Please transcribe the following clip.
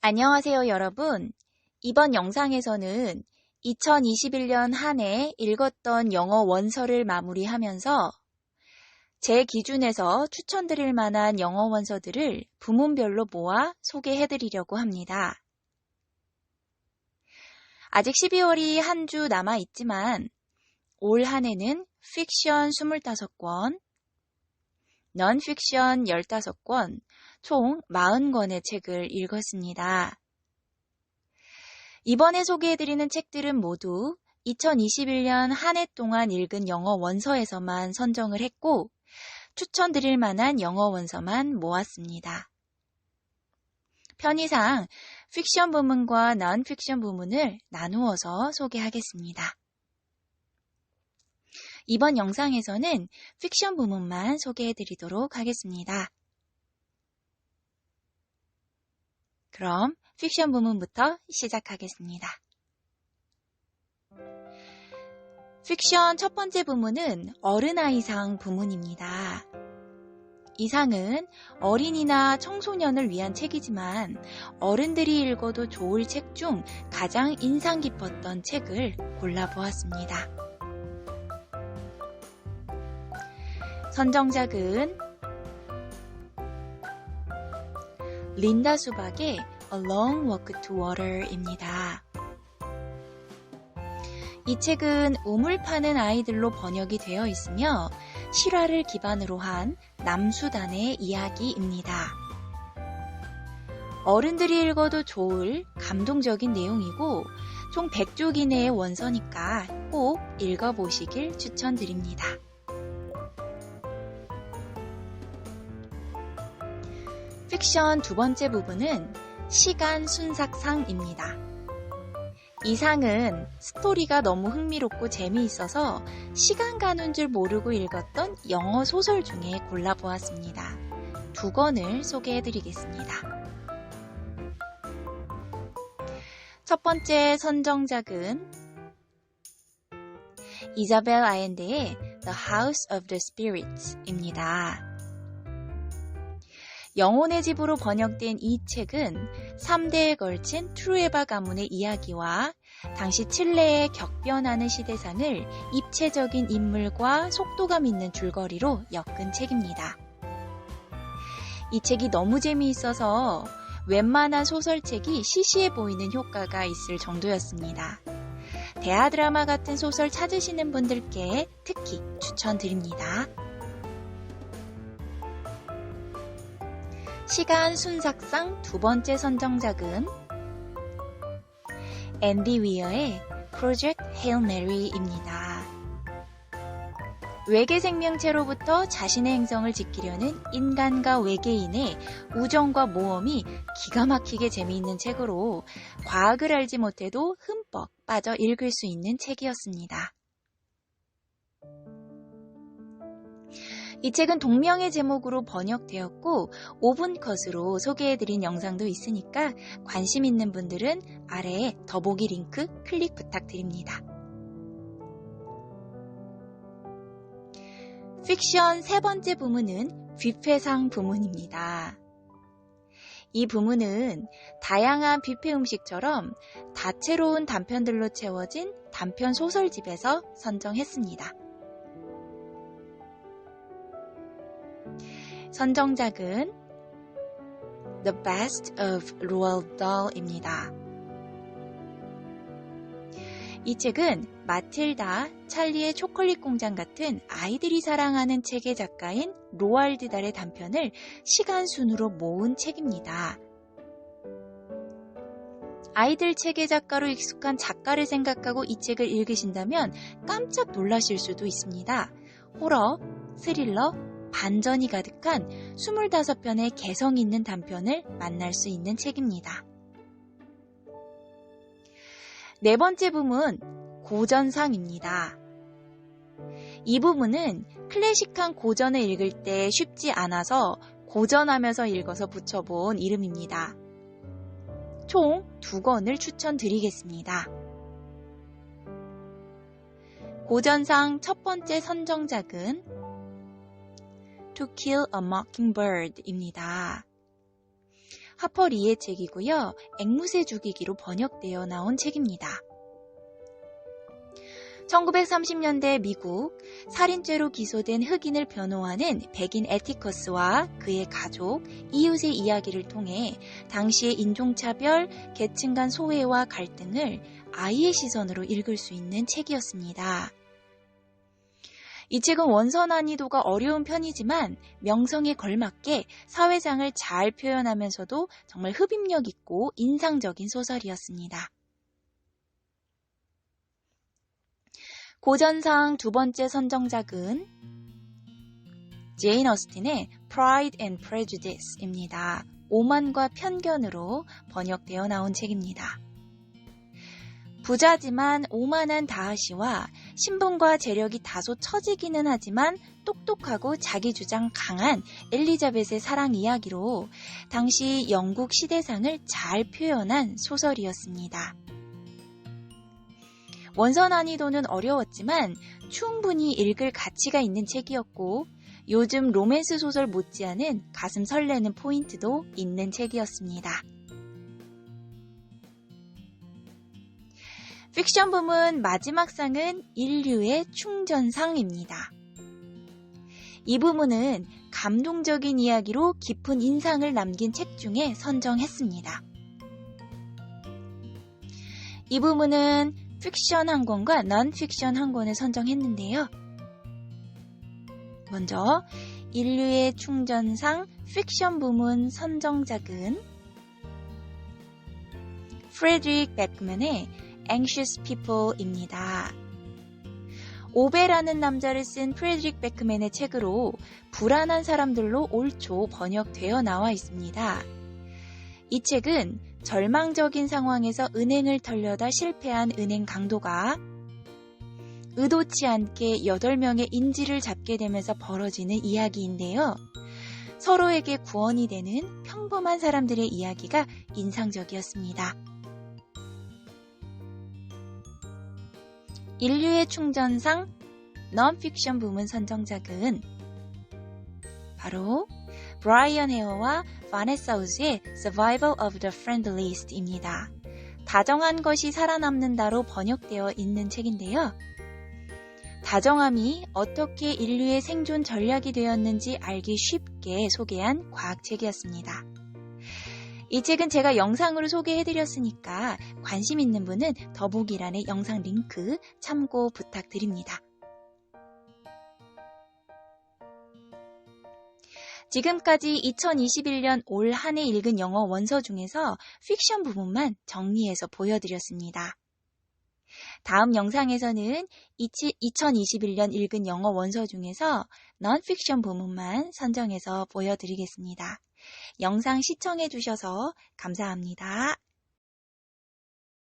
안녕하세요, 여러분. 이번 영상에서는 2021년 한 해 읽었던 영어 원서를 마무리하면서 제 기준에서 추천드릴 만한 영어 원서들을 부문별로 모아 소개해드리려고 합니다. 아직 12월이 한 주 남아있지만 올 한 해는 픽션 25권, 넌픽션 15권, 총 40권의 책을 읽었습니다. 이번에 소개해드리는 책들은 모두 2021년 한 해 동안 읽은 영어 원서에서만 선정을 했고 추천드릴 만한 영어 원서만 모았습니다. 편의상 픽션 부문과 넌픽션 부문을 나누어서 소개하겠습니다. 이번 영상에서는 픽션 부문만 소개해드리도록 하겠습니다. 그럼 픽션 부문부터 시작하겠습니다. 픽션 첫 번째 부문은 어른아이상 부문입니다. 이 상은 어린이나 청소년을 위한 책이지만 어른들이 읽어도 좋을 책 중 가장 인상 깊었던 책을 골라보았습니다. 선정작은 린다 수박의 A Long Walk to Water입니다. 이 책은 우물 파는 아이들로 번역이 되어 있으며 실화를 기반으로 한 남수단의 이야기입니다. 어른들이 읽어도 좋을 감동적인 내용이고 총 100쪽 이내의 원서니까 꼭 읽어보시길 추천드립니다. 픽션 두 번째 부분은 시간 순삭상입니다. 이 상은 스토리가 너무 흥미롭고 재미있어서 시간 가는 줄 모르고 읽었던 영어 소설 중에 골라보았습니다. 2권을 소개해드리겠습니다. 첫 번째 선정작은 이자벨 아엔데의 The House of the Spirits입니다. 영혼의 집으로 번역된 이 책은 3대에 걸친 트루에바 가문의 이야기와 당시 칠레의 격변하는 시대상을 입체적인 인물과 속도감 있는 줄거리로 엮은 책입니다. 이 책이 너무 재미있어서 웬만한 소설책이 시시해 보이는 효과가 있을 정도였습니다. 대하 드라마 같은 소설 찾으시는 분들께 특히 추천드립니다. 시간 순삭상 두 번째 선정작은 앤디 위어의 프로젝트 헤일 메리입니다. 외계 생명체로부터 자신의 행성을 지키려는 인간과 외계인의 우정과 모험이 기가 막히게 재미있는 책으로 과학을 알지 못해도 흠뻑 빠져 읽을 수 있는 책이었습니다. 이 책은 동명의 제목으로 번역되었고 5분 컷으로 소개해드린 영상도 있으니까 관심 있는 분들은 아래에 더보기 링크 클릭 부탁드립니다. 픽션 세 번째 부문은 뷔페상 부문입니다. 이 부문은 다양한 뷔페 음식처럼 다채로운 단편들로 채워진 단편 소설집에서 선정했습니다. 선정작은 The Best of Roald Dahl입니다. 이 책은 마틸다, 찰리의 초콜릿 공장 같은 아이들이 사랑하는 책의 작가인 로알드 달의 단편을 시간 순으로 모은 책입니다. 아이들 책의 작가로 익숙한 작가를 생각하고 이 책을 읽으신다면 깜짝 놀라실 수도 있습니다. 호러, 스릴러, 반전이 가득한 25편의 개성 있는 단편을 만날 수 있는 책입니다. 네 번째 부문, 고전상입니다. 이 부분은 클래식한 고전을 읽을 때 쉽지 않아서 고전하면서 읽어서 붙여본 이름입니다. 총 2권을 추천드리겠습니다. 고전상 첫 번째 선정작은 To Kill a Mockingbird입니다. 하퍼리의 책이고요. 앵무새 죽이기로 번역되어 나온 책입니다. 1930년대 미국 살인죄로 기소된 흑인을 변호하는 백인 에티커스와 그의 가족, 이웃의 이야기를 통해 당시의 인종차별, 계층 간 소외와 갈등을 아이의 시선으로 읽을 수 있는 책이었습니다. 이 책은 원서 난이도가 어려운 편이지만 명성에 걸맞게 사회상을 잘 표현하면서도 정말 흡입력 있고 인상적인 소설이었습니다. 고전상 두 번째 선정작은 제인 어스틴의 Pride and Prejudice입니다. 오만과 편견으로 번역되어 나온 책입니다. 부자지만 오만한 다하시와 신분과 재력이 다소 처지기는 하지만 똑똑하고 자기 주장 강한 엘리자벳의 사랑 이야기로 당시 영국 시대상을 잘 표현한 소설이었습니다. 원서 난이도는 어려웠지만 충분히 읽을 가치가 있는 책이었고 요즘 로맨스 소설 못지않은 가슴 설레는 포인트도 있는 책이었습니다. 픽션 부문 마지막 상은 인류의 충전상입니다. 이 부문은 감동적인 이야기로 깊은 인상을 남긴 책 중에 선정했습니다. 이 부문은 픽션 한 권과 넌픽션 한 권을 선정했는데요. 먼저 인류의 충전상 픽션 부문 선정작은 프레드릭 베크맨의 Anxious People입니다. 오베라는 남자를 쓴 프레드릭 베크맨의 책으로 불안한 사람들로 올 초 번역되어 나와 있습니다. 이 책은 절망적인 상황에서 은행을 털려다 실패한 은행 강도가 의도치 않게 8명의 인질을 잡게 되면서 벌어지는 이야기인데요. 서로에게 구원이 되는 평범한 사람들의 이야기가 인상적이었습니다. 인류의 충전상 넌픽션 부문 선정작은 바로 브라이언 헤어와 바네사 우즈의 Survival of the Friendliest입니다. 다정한 것이 살아남는다로 번역되어 있는 책인데요. 다정함이 어떻게 인류의 생존 전략이 되었는지 알기 쉽게 소개한 과학책이었습니다. 이 책은 제가 영상으로 소개해드렸으니까 관심 있는 분은 더보기란의 영상 링크 참고 부탁드립니다. 지금까지 2021년 올 한 해 읽은 영어 원서 중에서 픽션 부분만 정리해서 보여드렸습니다. 다음 영상에서는 2021년 읽은 영어 원서 중에서 넌픽션 부분만 선정해서 보여드리겠습니다. 영상 시청해주셔서 감사합니다.